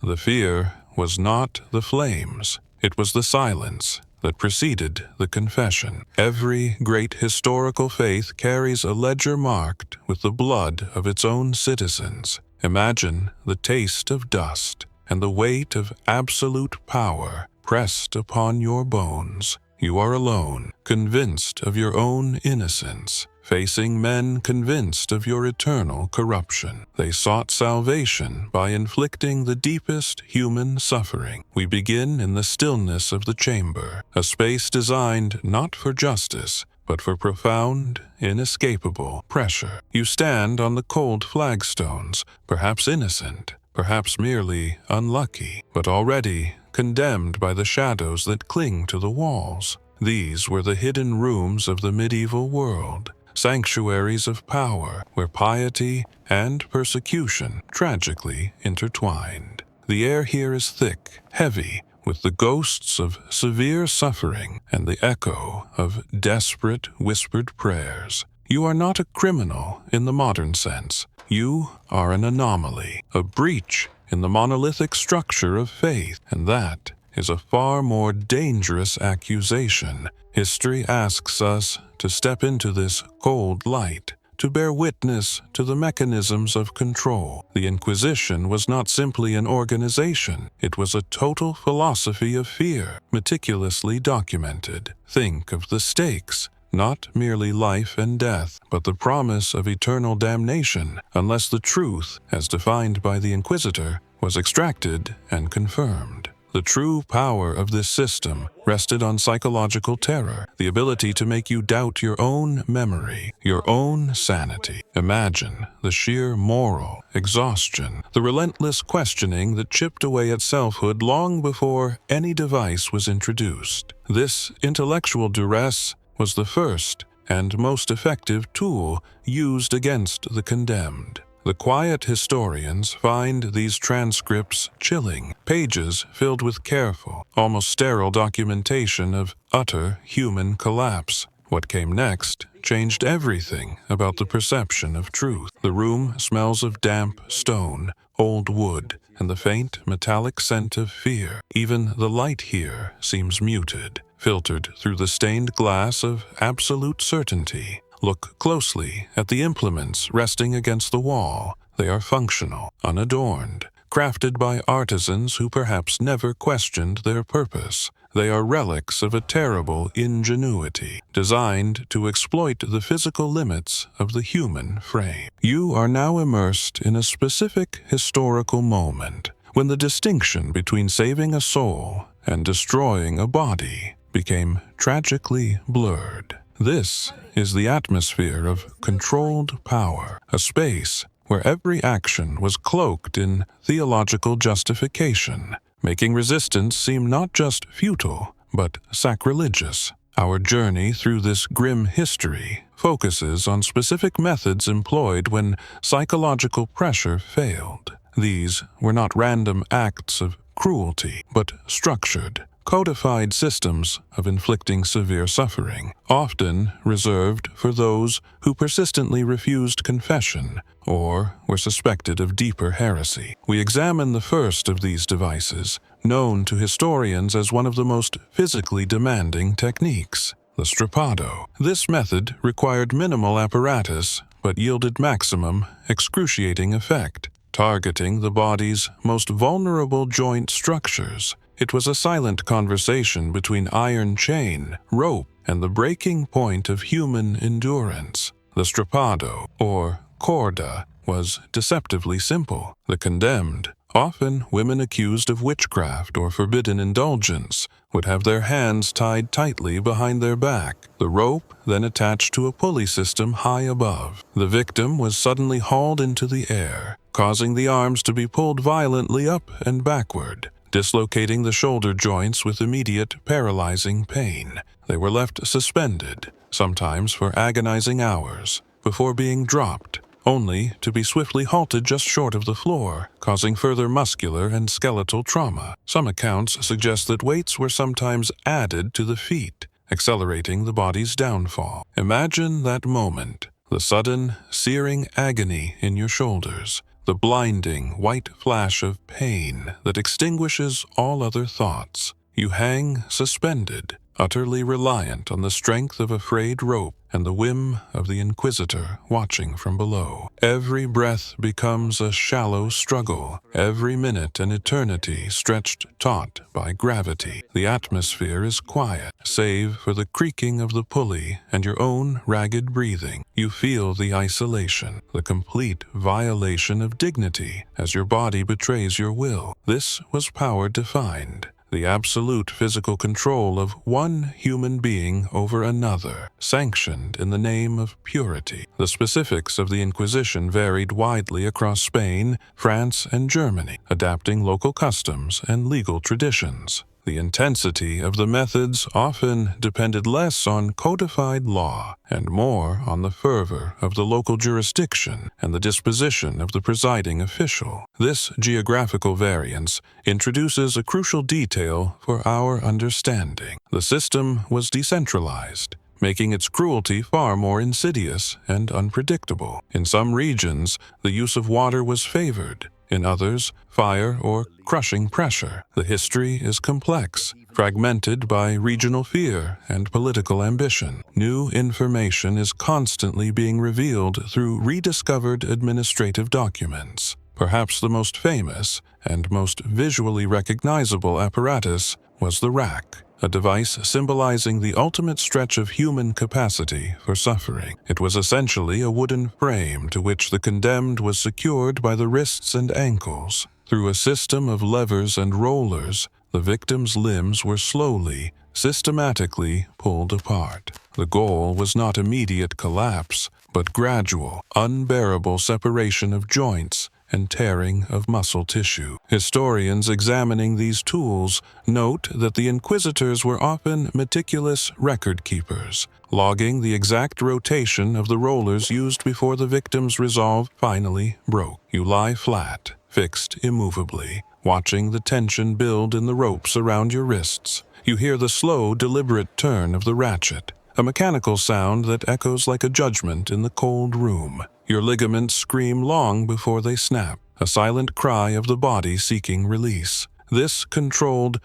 The fear was not the flames, it was the silence that preceded the confession. Every great historical faith carries a ledger marked with the blood of its own citizens. Imagine the taste of dust and the weight of absolute power pressed upon your bones. You are alone, convinced of your own innocence, facing men convinced of your eternal corruption. They sought salvation by inflicting the deepest human suffering. We begin in the stillness of the chamber, a space designed not for justice, but for profound, inescapable pressure. You stand on the cold flagstones, perhaps innocent, perhaps merely unlucky, but already condemned by the shadows that cling to the walls. These were the hidden rooms of the medieval world, sanctuaries of power where piety and persecution tragically intertwined. The air here is thick, heavy, with the ghosts of severe suffering and the echo of desperate whispered prayers. You are not a criminal in the modern sense. You are an anomaly, a breach in the monolithic structure of faith, and that is a far more dangerous accusation. History asks us to step into this cold light, to bear witness to the mechanisms of control. The Inquisition was not simply an organization, it was a total philosophy of fear, meticulously documented. Think of the stakes. Not merely life and death, but the promise of eternal damnation unless the truth, as defined by the Inquisitor, was extracted and confirmed. The true power of this system rested on psychological terror, the ability to make you doubt your own memory, your own sanity. Imagine the sheer moral exhaustion, the relentless questioning that chipped away at selfhood long before any device was introduced. This intellectual duress was the first and most effective tool used against the condemned. The quiet historians find these transcripts chilling, pages filled with careful, almost sterile documentation of utter human collapse. What came next changed everything about the perception of truth. The room smells of damp stone, old wood, and the faint metallic scent of fear. Even the light here seems muted, filtered through the stained glass of absolute certainty. Look closely at the implements resting against the wall. They are functional, unadorned, crafted by artisans who perhaps never questioned their purpose. They are relics of a terrible ingenuity, designed to exploit the physical limits of the human frame. You are now immersed in a specific historical moment, when the distinction between saving a soul and destroying a body became tragically blurred. This is the atmosphere of controlled power, a space where every action was cloaked in theological justification, making resistance seem not just futile, but sacrilegious. Our journey through this grim history focuses on specific methods employed when psychological pressure failed. These were not random acts of cruelty, but structured, codified systems of inflicting severe suffering, often reserved for those who persistently refused confession or were suspected of deeper heresy. We examine the first of these devices, known to historians as one of the most physically demanding techniques, the Strappado. This method required minimal apparatus but yielded maximum, excruciating effect, targeting the body's most vulnerable joint structures. It was a silent conversation between iron chain, rope, and the breaking point of human endurance. The Strappado, or corda, was deceptively simple. The condemned, often women accused of witchcraft or forbidden indulgence, would have their hands tied tightly behind their back, the rope then attached to a pulley system high above. The victim was suddenly hauled into the air, causing the arms to be pulled violently up and backward, dislocating the shoulder joints with immediate paralyzing pain. They were left suspended, sometimes for agonizing hours, before being dropped, only to be swiftly halted just short of the floor, causing further muscular and skeletal trauma. Some accounts suggest that weights were sometimes added to the feet, accelerating the body's downfall. Imagine that moment, the sudden, searing agony in your shoulders, the blinding white flash of pain that extinguishes all other thoughts. You hang suspended, utterly reliant on the strength of a frayed rope and the whim of the Inquisitor watching from below. Every breath becomes a shallow struggle, every minute an eternity stretched taut by gravity. The atmosphere is quiet, save for the creaking of the pulley and your own ragged breathing. You feel the isolation, the complete violation of dignity as your body betrays your will. This was power defined. The absolute physical control of one human being over another, sanctioned in the name of purity. The specifics of the Inquisition varied widely across Spain, France, and Germany, adapting local customs and legal traditions. The intensity of the methods often depended less on codified law and more on the fervor of the local jurisdiction and the disposition of the presiding official. This geographical variance introduces a crucial detail for our understanding. The system was decentralized, making its cruelty far more insidious and unpredictable. In some regions, the use of water was favored. In others, fire or crushing pressure. The history is complex, fragmented by regional fear and political ambition. New information is constantly being revealed through rediscovered administrative documents. Perhaps the most famous and most visually recognizable apparatus was the rack, a device symbolizing the ultimate stretch of human capacity for suffering. It was essentially a wooden frame to which the condemned was secured by the wrists and ankles. Through a system of levers and rollers, the victim's limbs were slowly, systematically pulled apart. The goal was not immediate collapse, but gradual, unbearable separation of joints and tearing of muscle tissue. Historians examining these tools note that the inquisitors were often meticulous record keepers, logging the exact rotation of the rollers used before the victim's resolve finally broke. You lie flat, fixed immovably, watching the tension build in the ropes around your wrists. You hear the slow, deliberate turn of the ratchet, a mechanical sound that echoes like a judgment in the cold room. Your ligaments scream long before they snap, a silent cry of the body seeking release. This controlled,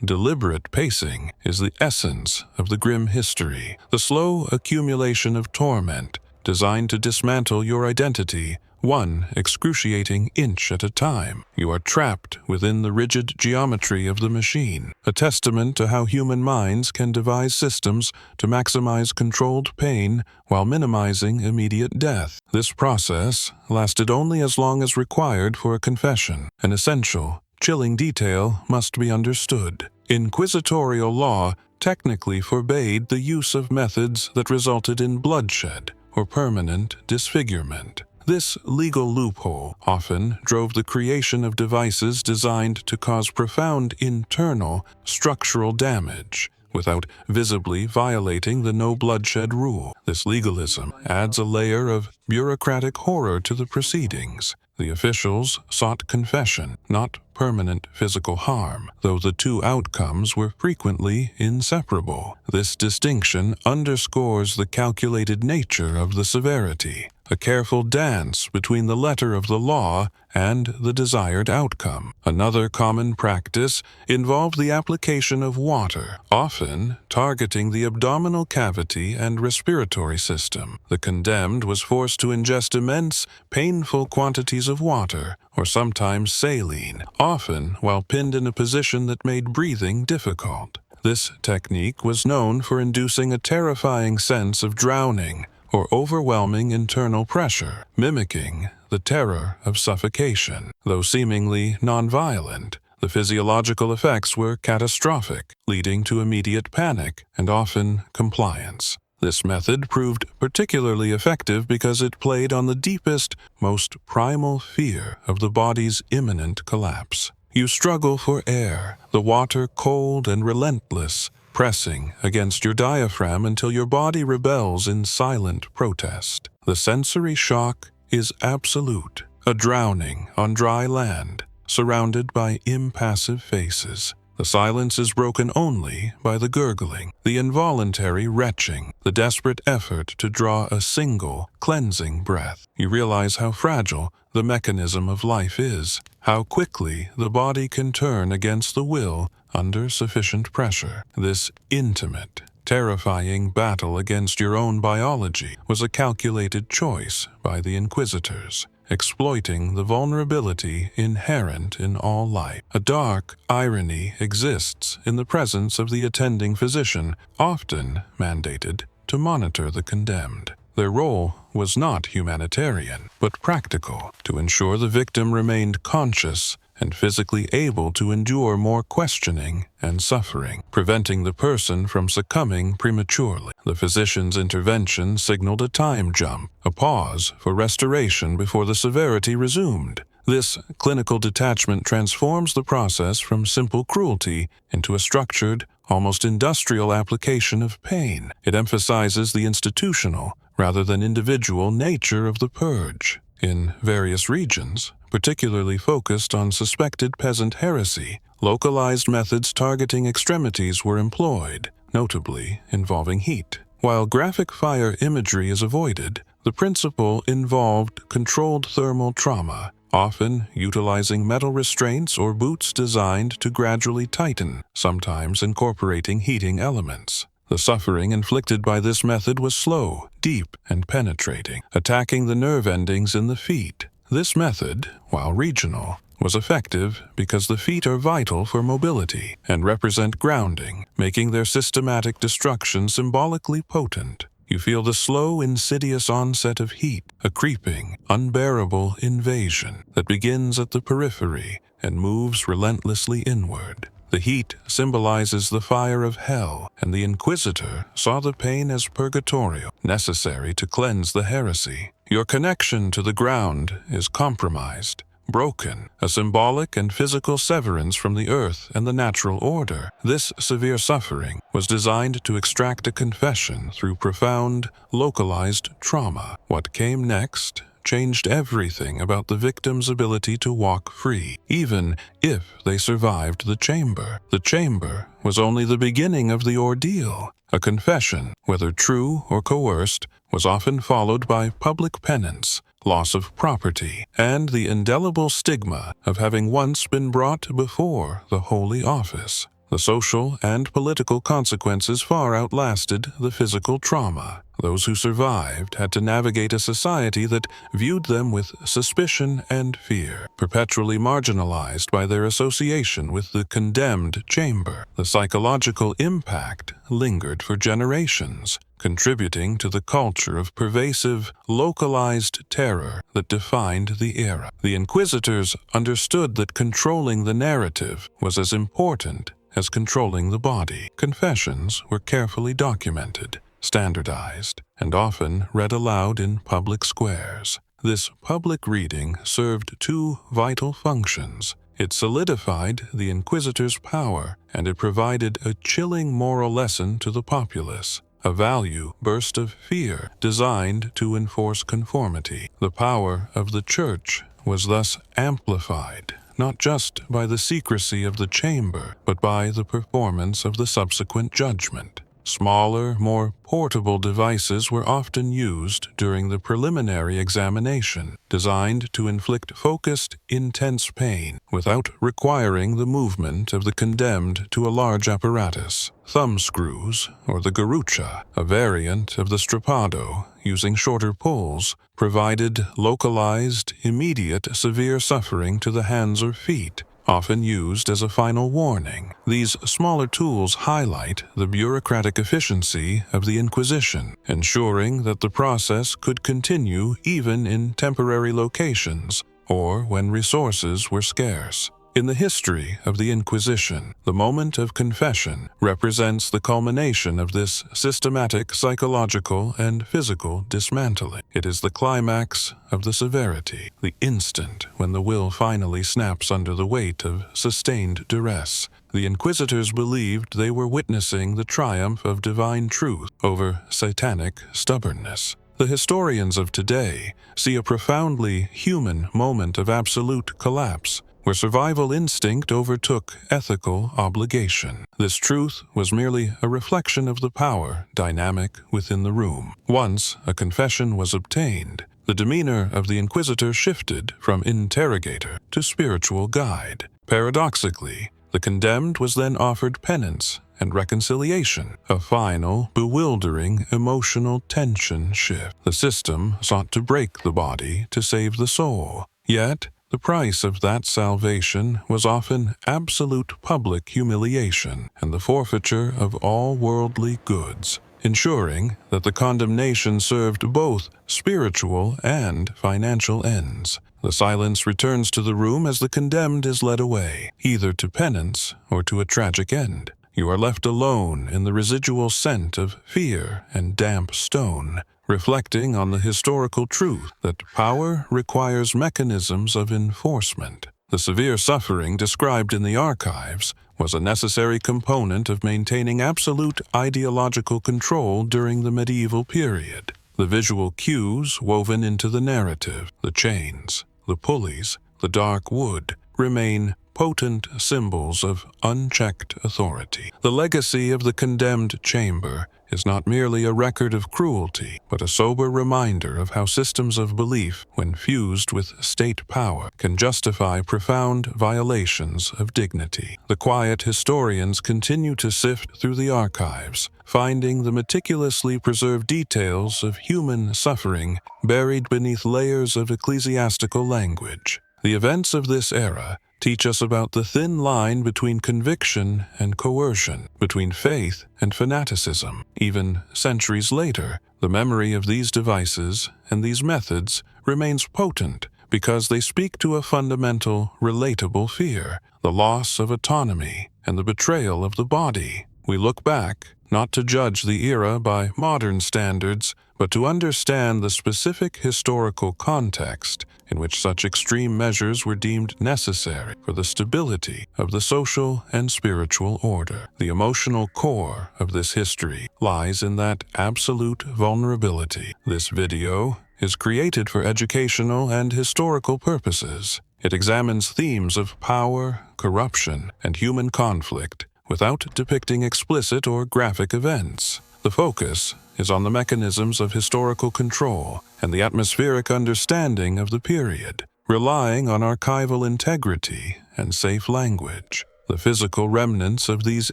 deliberate pacing is the essence of the grim history, the slow accumulation of torment designed to dismantle your identity one excruciating inch at a time. You are trapped within the rigid geometry of the machine, a testament to how human minds can devise systems to maximize controlled pain while minimizing immediate death. This process lasted only as long as required for a confession. An essential, chilling detail must be understood. Inquisitorial law technically forbade the use of methods that resulted in bloodshed or permanent disfigurement. This legal loophole often drove the creation of devices designed to cause profound internal structural damage without visibly violating the no bloodshed rule. This legalism adds a layer of bureaucratic horror to the proceedings. The officials sought confession, not permanent physical harm, though the two outcomes were frequently inseparable. This distinction underscores the calculated nature of the severity, a careful dance between the letter of the law and the desired outcome. Another common practice involved the application of water, often targeting the abdominal cavity and respiratory system. The condemned was forced to ingest immense, painful quantities of water, or sometimes saline, often while pinned in a position that made breathing difficult. This technique was known for inducing a terrifying sense of drowning or overwhelming internal pressure, mimicking the terror of suffocation. Though seemingly nonviolent, the physiological effects were catastrophic, leading to immediate panic and often compliance. This method proved particularly effective because it played on the deepest, most primal fear of the body's imminent collapse. You struggle for air, the water cold and relentless, pressing against your diaphragm until your body rebels in silent protest. The sensory shock is absolute, a drowning on dry land, surrounded by impassive faces. The silence is broken only by the gurgling, the involuntary retching, the desperate effort to draw a single, cleansing breath. You realize how fragile the mechanism of life is, how quickly the body can turn against the will under sufficient pressure. This intimate, terrifying battle against your own biology was a calculated choice by the Inquisitors, exploiting the vulnerability inherent in all life. A dark irony exists in the presence of the attending physician, often mandated to monitor the condemned. Their role was not humanitarian, but practical, to ensure the victim remained conscious and physically able to endure more questioning and suffering, preventing the person from succumbing prematurely. The physician's intervention signaled a time jump, a pause for restoration before the severity resumed. This clinical detachment transforms the process from simple cruelty into a structured, almost industrial application of pain. It emphasizes the institutional, rather than individual nature of the purge. In various regions, particularly focused on suspected peasant heresy, localized methods targeting extremities were employed, notably involving heat. While graphic fire imagery is avoided, the principle involved controlled thermal trauma, often utilizing metal restraints or boots designed to gradually tighten, sometimes incorporating heating elements. The suffering inflicted by this method was slow, deep, and penetrating, attacking the nerve endings in the feet. This method, while regional, was effective because the feet are vital for mobility and represent grounding, making their systematic destruction symbolically potent. You feel the slow, insidious onset of heat, a creeping, unbearable invasion that begins at the periphery and moves relentlessly inward. The heat symbolizes the fire of hell, and the Inquisitor saw the pain as purgatorial, necessary to cleanse the heresy. Your connection to the ground is compromised, broken, a symbolic and physical severance from the earth and the natural order. This severe suffering was designed to extract a confession through profound, localized trauma. What came next changed everything about the victim's ability to walk free, even if they survived the chamber. The chamber was only the beginning of the ordeal. A confession, whether true or coerced, was often followed by public penance, loss of property, and the indelible stigma of having once been brought before the holy office. The social and political consequences far outlasted the physical trauma. Those who survived had to navigate a society that viewed them with suspicion and fear, perpetually marginalized by their association with the condemned chamber. The psychological impact lingered for generations, contributing to the culture of pervasive, localized terror that defined the era. The Inquisitors understood that controlling the narrative was as important as controlling the body. Confessions were carefully documented, standardized, and often read aloud in public squares. This public reading served two vital functions. It solidified the Inquisitors' power, and it provided a chilling moral lesson to the populace, a value burst of fear designed to enforce conformity. The power of the Church was thus amplified, not just by the secrecy of the chamber, but by the performance of the subsequent judgment. Smaller, more portable devices were often used during the preliminary examination, designed to inflict focused, intense pain without requiring the movement of the condemned to a large apparatus. Thumb screws, or the garrucha, a variant of the strappado, using shorter pulls, provided localized, immediate, severe suffering to the hands or feet, often used as a final warning. These smaller tools highlight the bureaucratic efficiency of the Inquisition, ensuring that the process could continue even in temporary locations or when resources were scarce. In the history of the Inquisition, the moment of confession represents the culmination of this systematic psychological and physical dismantling. It is the climax of the severity, the instant when the will finally snaps under the weight of sustained duress. The Inquisitors believed they were witnessing the triumph of divine truth over satanic stubbornness. The historians of today see a profoundly human moment of absolute collapse, where survival instinct overtook ethical obligation. This truth was merely a reflection of the power dynamic within the room. Once a confession was obtained, The demeanor of the inquisitor shifted from interrogator to spiritual guide. Paradoxically, the condemned was then offered penance and reconciliation, a final, bewildering emotional tension shift. The system sought to break the body to save the soul. Yet, the price of that salvation was often absolute public humiliation and the forfeiture of all worldly goods, ensuring that the condemnation served both spiritual and financial ends. The silence returns to the room as the condemned is led away, either to penance or to a tragic end. You are left alone in the residual scent of fear and damp stone, reflecting on the historical truth that power requires mechanisms of enforcement. The severe suffering described in the archives was a necessary component of maintaining absolute ideological control during the medieval period. The visual cues woven into the narrative, the chains, the pulleys, the dark wood, remain potent symbols of unchecked authority. The legacy of the condemned chamber is not merely a record of cruelty, but a sober reminder of how systems of belief, when fused with state power, can justify profound violations of dignity. The quiet historians continue to sift through the archives, finding the meticulously preserved details of human suffering buried beneath layers of ecclesiastical language. The events of this era teach us about the thin line between conviction and coercion, between faith and fanaticism. Even centuries later, the memory of these devices and these methods remains potent because they speak to a fundamental, relatable fear, the loss of autonomy and the betrayal of the body. We look back, not to judge the era by modern standards, but to understand the specific historical context in which such extreme measures were deemed necessary for the stability of the social and spiritual order. The emotional core of this history lies in that absolute vulnerability. This video is created for educational and historical purposes. It examines themes of power, corruption, and human conflict without depicting explicit or graphic events. The focus is on the mechanisms of historical control and the atmospheric understanding of the period, relying on archival integrity and safe language. The physical remnants of these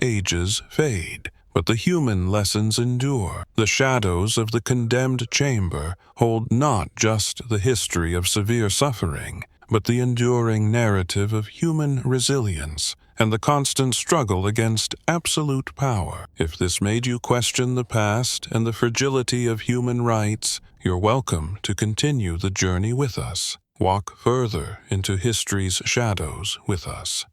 ages fade, but the human lessons endure. The shadows of the condemned chamber hold not just the history of severe suffering, but the enduring narrative of human resilience and the constant struggle against absolute power. If this made you question the past and the fragility of human rights, you're welcome to continue the journey with us. Walk further into history's shadows with us.